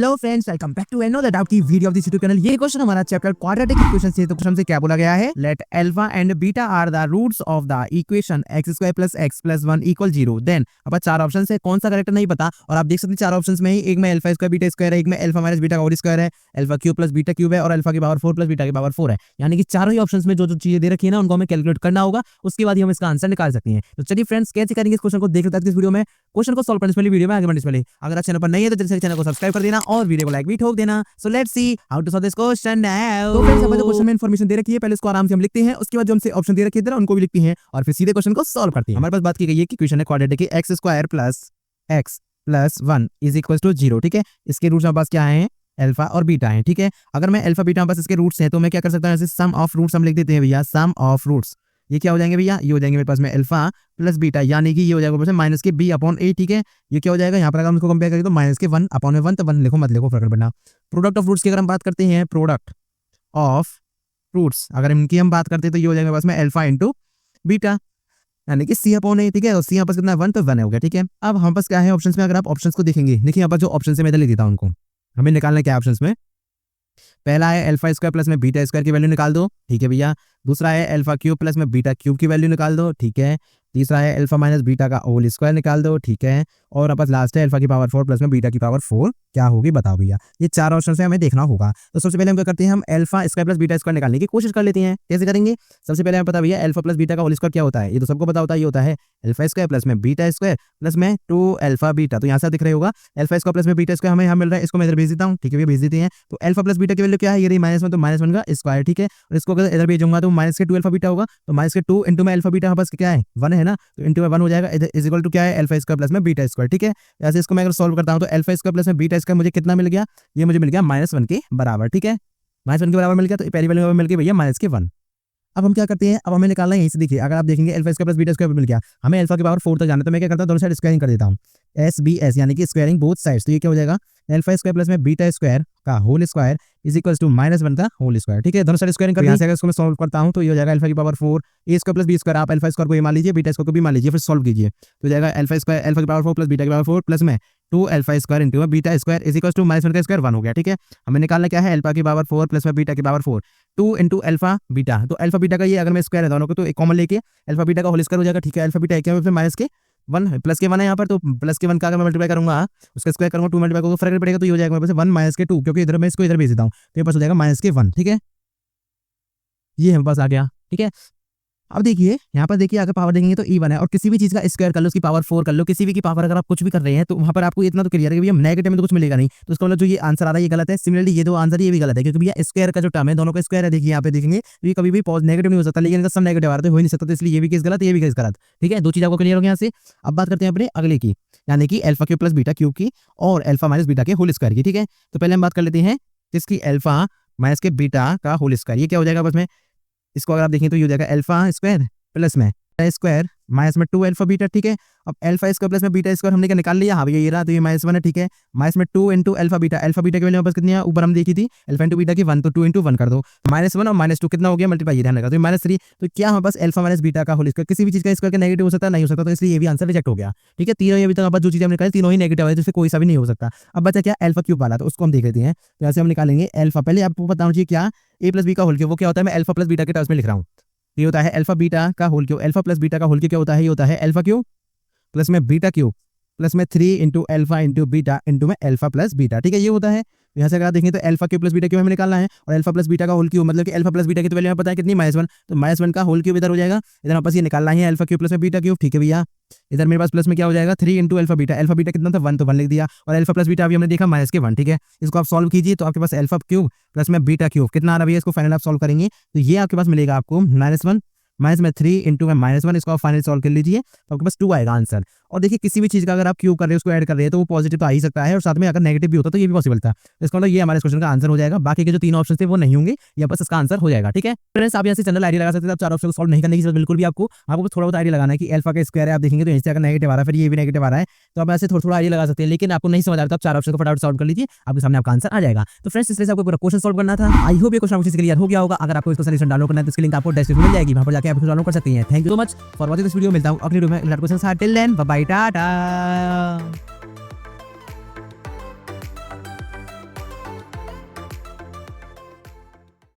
Hello friends, welcome back to another doubt की video of this YouTube channel. ये question हमारा chapter quadratic equation से। तो question से क्या बोला गया है, let alpha and beta are the roots of the equation x² + x + 1 = 0। Then अब चार ऑप्शन है, कौन सा करेक्ट नहीं पता। और आप देख सकते हैं चार ऑप्शन में ही, एक में अल्फा स्क्वायर बीटा स्क्वायर है, एक में अल्फा माइनस बीटा का होल स्क्वायर है, अल्फा क्यूब + बीटा क्यूब है, और अल्फा की पावर 4 + बीटा की पावर 4 है। यानी कि चारों ही ऑप्शन में जो जो चीजें दे रखी है ना, उनको हमें कैलकुलेट करना होगा, उसके बाद ही हम इसका आंसर निकाल सकते हैं। तो चलिए फ्रेंड्स, कैसे करेंगे इस क्वेश्चन को देख लेते हैं इस वीडियो में। क्वेश्चन को सॉल्व करने से पहले वीडियो में आगे बढ़ने से पहले अगर आप चैनल पर नहीं है तो जल्दी से चैनल को सब्सक्राइब कर देना और वीडियो को लाइक भी ठोक देना। So let's see how to solve this question now. तो फ्रेंड्स, हमें जो क्वेश्चन में इंफॉर्मेशन दे रखी है, पहले इसको आराम से हम लिखते हैं, उसके बाद जो हमसे ऑप्शन दे रखे हैं उनको भी लिखते हैं, और फिर सीधे क्वेश्चन को सॉल्व करते हैं। हमारे पास बात की गई है कि क्वेश्चन है क्वाड्रेटिक x² + x + 1 = 0। ठीक है, इसके रूट्स हमारे पास क्या है, अल्फा और बीटा है। ठीक है, अगर मैं अल्फा बीटा पास इसके रूट्स हैं तो मैं क्या कर सकता हूं, जैसे सम ऑफ रूट्स हम लिख देते हैं भैया। सम ऑफ रूट्स ये क्या हो जाएंगे भैया, ये हो जाएंगे मेरे पास में अल्फा प्लस बीटा, यानी कि ये हो जाएगा मेरे पास -के b/a। ठीक है, ये क्या हो जाएगा, यहाँ पर अगर हम इसको कंपेयर करें तो -के 1/1 तो 1 लिखो मत लिखो, फर्क पड़ना। प्रोडक्ट ऑफ रूट्स की अगर हम बात करते हैं, प्रोडक्ट ऑफ रूट्स अगर इनकी हम बात करते हैं तो ये हो जाएगा पास में अल्फा इंटू बीटा, यानी कि c/a। ठीक है, और c यहाँ पास कितना है 1, तो 1 हो गया। ठीक है, अब हम पास क्या है ऑप्शंस में, अगर आप ऑप्शंस को देखेंगे, देखिए यहाँ पर जो ऑप्शन है मैं लिख देता हूँ उनको, हमें निकालना क्या है ऑप्शंस में। पहला है अल्फा स्क्वायर प्लस में बीटा स्क्वायर की वैल्यू निकाल दो। ठीक है भैया, दूसरा है अल्फा क्यूब प्लस में बीटा क्यूब की वैल्यू निकाल दो। ठीक है, तीसरा है अल्फा माइनस बीटा का होल स्क्वायर निकाल दो। ठीक है, और अब लास्ट है अल्फा की पावर 4 प्लस में बीटा की पावर 4 क्या होगी बताओ भैया। ये चार ऑप्शन से हमें देखना होगा। तो सबसे पहले हम क्या करते हैं, हम alpha square plus beta square निकालने की कोशिश कर लेते हैं। कैसे करेंगे, सबसे पहले हमें पता भैया अल्फा प्लस बीटा का होल स्क्वायर क्या होता है, ये तो सबको पता होता है। ये होता है अल्फा स्क्वायर प्लस में बीटा स्क्वायर प्लस में 2 अल्फा बीटा। तो यहाँ से दिख रहा होगा अल्फा स्क्वायर प्लस में बीटा स्क्वायर हमें यहाँ मिल रहा है, इसको मैं इधर भेज देता हूँ। ठीक है, भेज देते हैं। तो अल्फा प्लस बीटा की वैल्यू क्या है, ये -1 तो -1 का स्क्वायर। ठीक है, और इसको अगर इधर भेजूंगा तो -2 अल्फा बीटा होगा, तो -2 इंटू में अल्फा बीटा बस क्या है 1 है ना, तो इंटू में 1 हो जाएगा, इज इक्वल टू क्या है अल्फा स्क्वायर प्लस में बीटा स्क्वायर। ठीक है, ऐसे इसको मैं अगर सॉल्व करता हूं तो अल्फा स्क्वायर प्लस में बीटा स्क्वायर मुझे कितना मिल गया, ये मुझे मिल गया -1 के बराबर। ठीक है, -1 के बराबर मिल गया, तो पहली वैल्यू मिल गई भैया -1। अब हम क्या करते हैं, अब हमें निकालना है यहीं से। देखिए अगर आप देखेंगे alpha square plus beta square मिल गया, हमें अल्फा की पावर 4 तक जाना है, तो मैं क्या करता हूं, दोनों साइड स्क्वायरिंग कर देता हूं, SBS यानी कि स्क्वायरिंग बोथ साइड्स। तो ये क्या हो जाएगा, अल्फा स्क्वायर प्लस में बीटा स्क्वायर का whole square is equal to -1 का होल स्क्वायर। ठीक है, दोनों साइड स्क्वायरिंग कर, यहाँ से अगर इसको मैं सॉल्व करता हूं तो ये हो जाएगा अल्फा की power 4 a square plus b square. आप अल्फा स्क्वायर को ये मान लीजिए, बीटा स्क्वायर को भी मान लीजिए, फिर सॉल्व कीजिए तो हो जाएगा अल्फा स्क्वायर अल्फा की पावर 4 प्लस बीटा की पावर 4 प्लस में 2 alpha square into beta square is equal to -1 का स्क्वायर 1 हो गया। ठीक है, हमें निकालना क्या है, अल्फा की पावर 4 प्लस में बीटा की पावर 4 2 इंटू अल्फा बीटा। तो अल्फा बीटा का ये अगर मैं स्क्वायर है दोनों को, तो एक कॉमन लेके अल्फा बीटा का होल स्क्वायर हो जाएगा। ठीक है, अल्फा बीटा क्या है, -1 प्लस के 1 है यहाँ पर, तो प्लस के 1 का अगर मैं मल्टीप्लाई करूंगा, उसका स्क्वायर करूंगा 2 मल्टीप्लाई करूंगा, फर्क नहीं पड़ेगा, तो ये हो जाएगा मेरे पास 1 - 2, क्योंकि इधर मैं इसको इधर भेज देता हूँ, तो ये पास हो जाएगा -1। ठीक है, ये हमारे पास आ गया। ठीक है, अब देखिए यहाँ पर देखिए अगर पावर देखेंगे तो E1 है, और किसी भी चीज का स्क्वायर कर लो, उसकी पावर 4 कर लो, किसी भी की पावर अगर आप कुछ भी कर रहे हैं तो वहां पर आपको इतना तो क्लियर है कि भैया नेगेटिव में तो कुछ मिलेगा नहीं, तो इसका मतलब जो ये आंसर आ रहा है ये गलत है। सिमिलरली ये दो आंसर ये भी गलत है, क्योंकि भैया स्क्वायर का जो टर्म है दोनों का स्क्वायर है, देखिए यहाँ पे देखेंगे तो ये कभी भी नेगेटिव नहीं हो सकता, लेकिन सब नेगेटिव आ रहा है तो हो ही नहीं सकता, तो इसलिए ये भी केस गलत, ये भी केस गलत। ठीक है, दो चीज आपको क्लियर हो गया यहाँ से। अब बात करते हैं अपने अगले की, यानी कि alpha cube plus beta cube की और अल्फा माइनस बीटा के होल स्क्वायर की। ठीक है, तो पहले हम बात कर लेते हैं जिसकी अल्फा माइनस के बीटा का होल स्क्वायर, ये क्या हो जाएगा बस में, इसको अगर आप देखें तो ये हो जाएगा अल्फा स्क्वायर प्लस में स्क्वायर माइनस में 2 अल्फा बीटा। ठीक है, अब अल्फा स्क्वायर प्लस में बीटा स्क्वायर हमने क्या निकाल लिया, हाँ भैया ये रहा, तो ये -1 है। ठीक है, माइनस में 2 इंटू अल्फा बीटा की वैल्यू बस कितनी है, ऊपर हम देखी थी अल्फा इंटू बीटा की 1, तो 2 इंटू 1 कर दो, -1 और -2 कितना हो गया मल्टीप्लाई, ये ध्यान रखा, तो -3। तो क्या हमारे पास अल्फा माइनस बीटा का होल स्क्वायर, किसी भी चीज का स्क्वायर नेगेटिव हो सकता है, नहीं हो सकता, तो इसलिए ये भी आंसर रिजेक्ट हो गया। ठीक है, तीनों अभी तक जो चीजें हमने निकाली तीनों ही नेगेटिव है, तो कोई सा भी नहीं हो सकता। अब बचा क्या अल्फा क्यूब वाला, तो उसको हम देख लेते हैं। तो ऐसे हम निकालेंगे अल्फा, पहले आपको बताना चाहिए क्या a प्लस b का होल क्यूब, वो क्या होता है, मैं अल्फा प्लस बीटा के टर्म्स में लिख रहा हूँ। ये होता है अल्फा बीटा का whole cube, alpha plus beta का होल क्यूब क्या होता है, ये होता है अल्फा क्यूब प्लस में बीटा क्यूब प्लस में 3 into alpha into beta into में अल्फा प्लस बीटा। ठीक है, ये होता है। यहाँ से अगर आप देखें तो alpha cube plus beta cube हमें निकालना है, और अल्फा प्लस बीटा का होल क्यूब मतलब कि अल्फा प्लस बीटा की तो वैल्यू हमें पता है कितनी -1, तो -1 का होल क्यूब इधर हो जाएगा, इधर वापस ये निकालना है अल्फा क्यूब प्लस में बीटा क्यूब। ठीक है भैया, इधर मेरे पास प्लस में क्या हो जाएगा 3 इंटू अल्फा बीटा कितना था 1, तो 1 लिख दिया, और अल्फा प्लस बीटा अभी हमने देखा -1। ठीक है, इसको आप सॉल्व कीजिए तो आपके पास अल्फा क्यूब प्लस में बीटा क्यूब कितना आ रहा है भैया, इसको फाइनल आप सॉल्व करेंगे तो ये आपके पास मिलेगा आपको -1 माइनस में 3 इंटू में -1, इसको आप फाइनल सॉल्व कर लीजिए तो आपके पास 2 आएगा आंसर। और देखिए किसी भी चीज का अगर आप क्यूब कर रहे हो, उसको ऐड कर रहे हैं, तो वो पॉजिटिव तो आ ही सकता है, और साथ में अगर नेगेटिव भी होता तो ये भी पॉसिबल था। तो इसका मतलब ये हमारे क्वेश्चन का आंसर हो जाएगा, बाकी के जो 3 ऑप्शन थे वो नहीं होंगे, या बस इसका आंसर हो जाएगा। ठीक है फ्रेंड्स, आप यहाँ से जनरल आइडिया लगा सकते हैं, आप 4 ऑप्शन को सॉल्व नहीं करने की जरूरत बिल्कुल भी, आपको थोड़ा बहुत आइडिया लगाना है कि अल्फा का स्क्वायर है, आप देखेंगे तो यहाँ से अगर नेगेटिव आ रहा है, फिर ये भी नेगेटिव आ रहा है, तो आप ऐसे थोड़ा आइडिया लगा सकते हैं, लेकिन आपको नहीं समझ आ रहा, तो आप 4 ऑप्शन को फटाफट सॉल्व कर लीजिए, आपके सामने आपका आंसर आ जाएगा। तो फ्रेंड्स, इस तरह से आपको पूरा क्वेश्चन सॉल्व करना था। आई होप ये क्वेश्चन आपको क्लियर हो गया होगा। अगर आपको इसका सॉल्यूशन डाउनलोड करना है तो इसकी लिंक आपको डिस्क्रिप्शन में मिल जाएगी, वहां पर जाकर आप सॉल्व कर सकते हैं। Thank you so much for watching this video, मिलता हूं अगली वीडियो में। Till then bye bye, Tata.